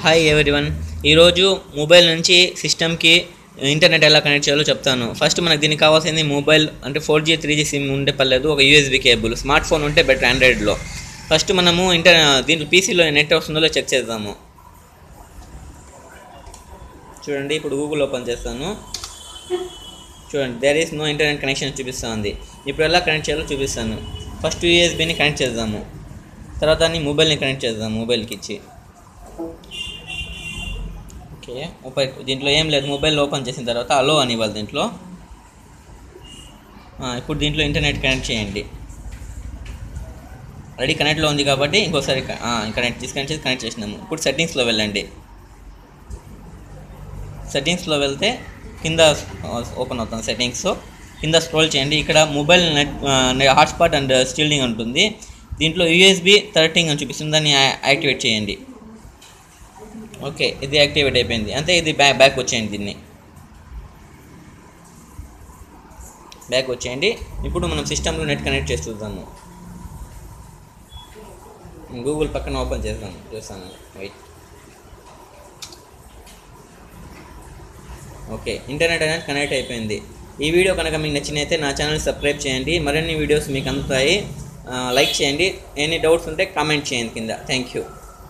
Hi everyone. ఈరోజు mobile నుంచి సిస్టమ్కి ఇంటర్నెట్ ఎలా కనెక్ట్ చేయాలో చెప్తాను. ఫస్ట్ మనకు దీనికి కావాల్సింది మొబైల్ అంటే 4G 3G సిమ్ ఉంటే పర్లేదు, ఒక USB కేబుల్. స్మార్ట్ ఫోన్ ఉంటే బెటర్ ఆండ్రాయిడ్లో. ఫస్ట్ మనము దీంట్లో పీసీలో నెట్ వస్తుందో చెక్ చేద్దాము. చూడండి, ఇప్పుడు గూగుల్ ఓపెన్ చేస్తాను. చూడండి, there is no internet connection చూపిస్తుంది. ఇప్పుడు ఎలా కనెక్ట్ చేయాలో చూపిస్తాను. ఫస్ట్ USBని కనెక్ట్ చేద్దాము, తర్వాత మొబైల్ని కనెక్ట్ చేద్దాము. మొబైల్కి ఇచ్చి ఓకే, దీంట్లో ఏం లేదు. మొబైల్ ఓపెన్ చేసిన తర్వాత అలో అని ఇవ్వాలి దీంట్లో. ఇప్పుడు దీంట్లో ఇంటర్నెట్ కనెక్ట్ చేయండి. ఆల్రెడీ కనెక్ట్లో ఉంది కాబట్టి ఇంకోసారి కనెక్ట్ చేసినాము. ఇప్పుడు సెట్టింగ్స్లో వెళ్ళండి. సెట్టింగ్స్లో వెళ్తే కింద ఓపెన్ అవుతుంది సెట్టింగ్స్. కింద స్క్రోల్ చేయండి. ఇక్కడ మొబైల్ నెట్ హాట్స్పాట్ అండ్ స్టీల్డింగ్ ఉంటుంది. దీంట్లో USB 13 అని చూపిస్తుంది, దాన్ని యాక్టివేట్ చేయండి. ఓకే, ఇది యాక్టివేట్ అయిపోయింది. అంతే, ఇది బ్యాక్ వచ్చేయండి. దీన్ని బ్యాక్ వచ్చేయండి. ఇప్పుడు మనం సిస్టంలో నెట్ కనెక్ట్ చేసి చూద్దాము. గూగుల్ పక్కన ఓపెన్ చూస్తాను. వెయిట్. ఓకే, ఇంటర్నెట్ అనేది కనెక్ట్ అయిపోయింది. ఈ వీడియో కనుక మీకు నచ్చినైతే నా ఛానల్ సబ్స్క్రైబ్ చేయండి. మరిన్ని వీడియోస్ మీకు అందుతాయి. లైక్ చేయండి. ఎనీ డౌట్స్ ఉంటే కామెంట్ చేయండి కింద. Thank you.